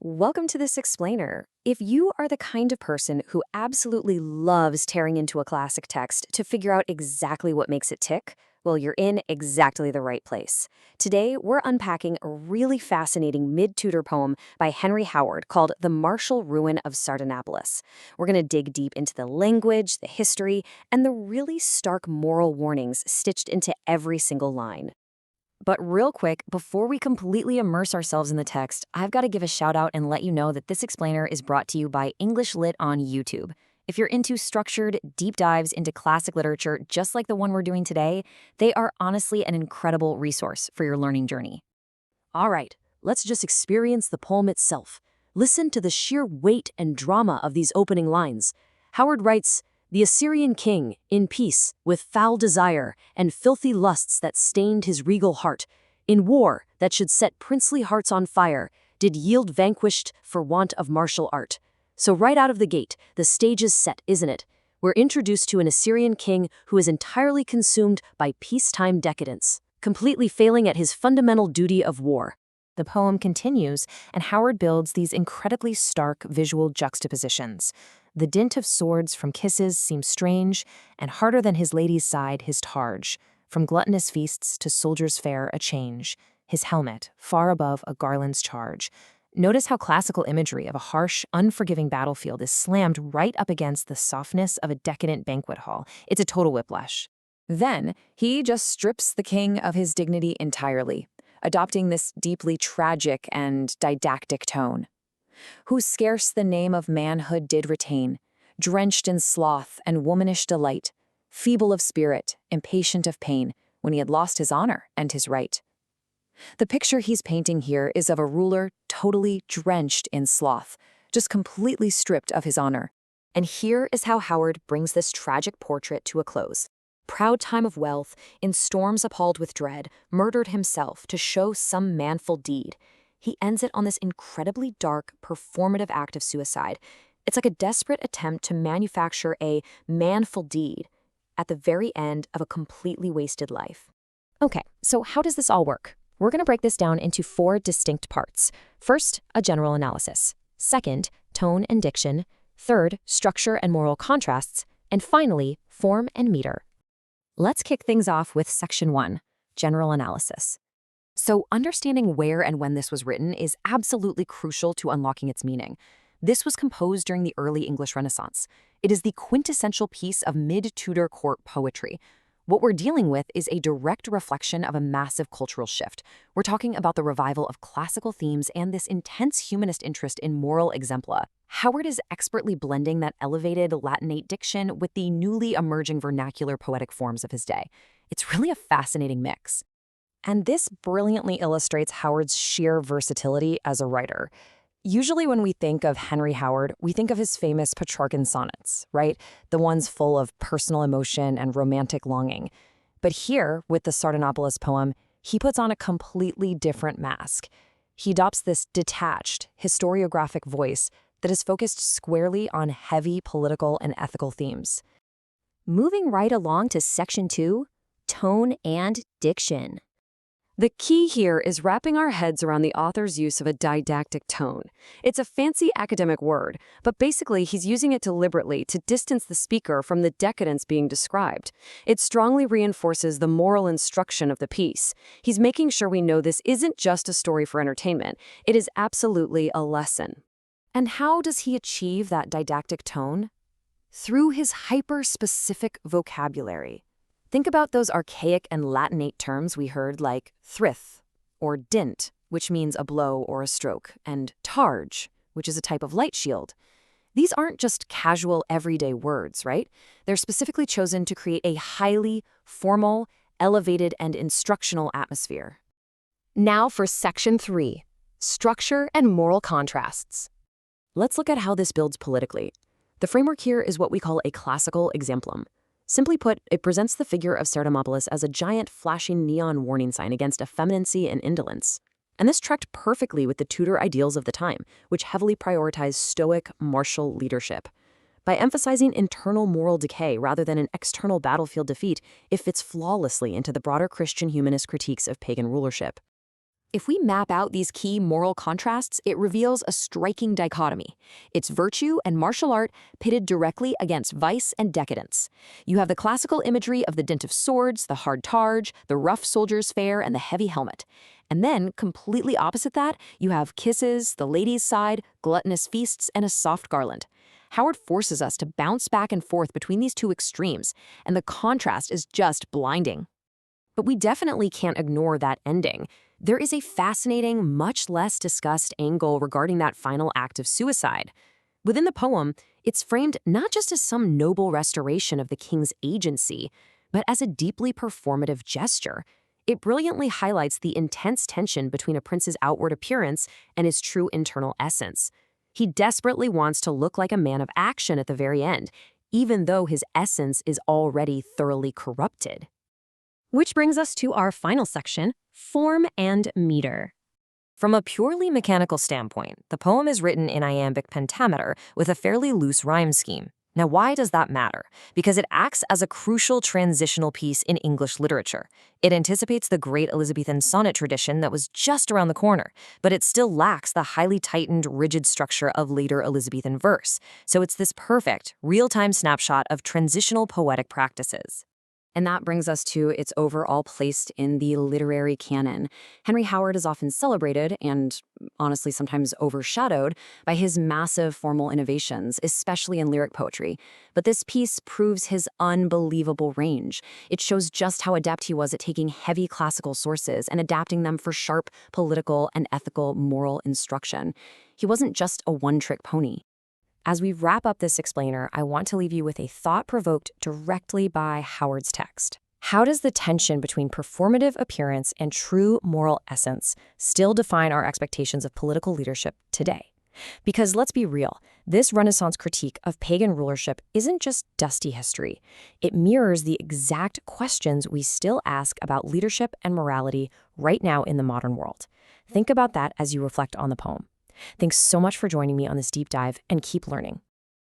Welcome to this explainer. If you are the kind of person who absolutely loves tearing into a classic text to figure out exactly what makes it tick, well, you're in exactly the right place. Today, we're unpacking a really fascinating mid-Tudor poem by Henry Howard called The Martial Ruin of Sardanapalus. We're going to dig deep into the language, the history, and the really stark moral warnings stitched into every single line. But real quick, before we completely immerse ourselves in the text, I've got to give a shout out and let you know that this explainer is brought to you by English Lit on YouTube. If you're into structured, deep dives into classic literature just like the one we're doing today, they are honestly an incredible resource for your learning journey. All right, let's just experience the poem itself. Listen to the sheer weight and drama of these opening lines. Howard writes, "The Assyrian king, in peace, with foul desire and filthy lusts that stained his regal heart, in war that should set princely hearts on fire, did yield vanquished for want of martial art." So right out of the gate, the stage is set, isn't it? We're introduced to an Assyrian king who is entirely consumed by peacetime decadence, completely failing at his fundamental duty of war. The poem continues, and Howard builds these incredibly stark visual juxtapositions. The dint of swords from kisses seems strange, and harder than his lady's side his targe. From gluttonous feasts to soldiers' fare a change, his helmet far above a garland's charge. Notice how classical imagery of a harsh, unforgiving battlefield is slammed right up against the softness of a decadent banquet hall. It's a total whiplash. Then, he just strips the king of his dignity entirely, adopting this deeply tragic and didactic tone. Who scarce the name of manhood did retain, drenched in sloth and womanish delight, feeble of spirit, impatient of pain, when he had lost his honor and his right. The picture he's painting here is of a ruler totally drenched in sloth, just completely stripped of his honor. And here is how Howard brings this tragic portrait to a close. Proud time of wealth, in storms appalled with dread, murdered himself to show some manful deed. He ends it on this incredibly dark, performative act of suicide. It's like a desperate attempt to manufacture a manful deed at the very end of a completely wasted life. Okay, so how does this all work? We're going to break this down into 4 distinct parts. First, a general analysis. Second, tone and diction. Third, structure and moral contrasts. And finally, form and meter. Let's kick things off with Section 1, General Analysis. So understanding where and when this was written is absolutely crucial to unlocking its meaning. This was composed during the early English Renaissance. It is the quintessential piece of mid-Tudor court poetry. What we're dealing with is a direct reflection of a massive cultural shift. We're talking about the revival of classical themes and this intense humanist interest in moral exempla. Howard is expertly blending that elevated Latinate diction with the newly emerging vernacular poetic forms of his day. It's really a fascinating mix. And this brilliantly illustrates Howard's sheer versatility as a writer. Usually when we think of Henry Howard, we think of his famous Petrarchan sonnets, right? The ones full of personal emotion and romantic longing. But here, with the Sardanapalus poem, he puts on a completely different mask. He adopts this detached, historiographic voice that is focused squarely on heavy political and ethical themes. Moving right along to Section 2, Tone and Diction. The key here is wrapping our heads around the author's use of a didactic tone. It's a fancy academic word, but basically he's using it deliberately to distance the speaker from the decadence being described. It strongly reinforces the moral instruction of the piece. He's making sure we know this isn't just a story for entertainment. It is absolutely a lesson. And how does he achieve that didactic tone? Through his hyper-specific vocabulary. Think about those archaic and Latinate terms we heard like thrith, or dint, which means a blow or a stroke, and targe, which is a type of light shield. These aren't just casual everyday words, right? They're specifically chosen to create a highly formal, elevated, and instructional atmosphere. Now for Section 3, Structure and Moral Contrasts. Let's look at how this builds politically. The framework here is what we call a classical exemplum. Simply put, it presents the figure of Sardanapalus as a giant flashing neon warning sign against effeminacy and indolence. And this tracked perfectly with the Tudor ideals of the time, which heavily prioritized stoic, martial leadership. By emphasizing internal moral decay rather than an external battlefield defeat, it fits flawlessly into the broader Christian humanist critiques of pagan rulership. If we map out these key moral contrasts, it reveals a striking dichotomy. It's virtue and martial art pitted directly against vice and decadence. You have the classical imagery of the dint of swords, the hard targe, the rough soldier's fare, and the heavy helmet. And then, completely opposite that, you have kisses, the lady's side, gluttonous feasts, and a soft garland. Howard forces us to bounce back and forth between these two extremes, and the contrast is just blinding. But we definitely can't ignore that ending. There is a fascinating, much less discussed angle regarding that final act of suicide. Within the poem, it's framed not just as some noble restoration of the king's agency, but as a deeply performative gesture. It brilliantly highlights the intense tension between a prince's outward appearance and his true internal essence. He desperately wants to look like a man of action at the very end, even though his essence is already thoroughly corrupted. Which brings us to our final section, form and meter. From a purely mechanical standpoint, the poem is written in iambic pentameter with a fairly loose rhyme scheme. Now, why does that matter? Because it acts as a crucial transitional piece in English literature. It anticipates the great Elizabethan sonnet tradition that was just around the corner, but it still lacks the highly tightened, rigid structure of later Elizabethan verse. So it's this perfect, real-time snapshot of transitional poetic practices. And that brings us to its overall place in the literary canon. Henry Howard is often celebrated and, honestly, sometimes overshadowed by his massive formal innovations, especially in lyric poetry. But this piece proves his unbelievable range. It shows just how adept he was at taking heavy classical sources and adapting them for sharp political and ethical moral instruction. He wasn't just a one-trick pony. As we wrap up this explainer, I want to leave you with a thought provoked directly by Howard's text. How does the tension between performative appearance and true moral essence still define our expectations of political leadership today? Because let's be real, this Renaissance critique of pagan rulership isn't just dusty history. It mirrors the exact questions we still ask about leadership and morality right now in the modern world. Think about that as you reflect on the poem. Thanks so much for joining me on this deep dive, and keep learning.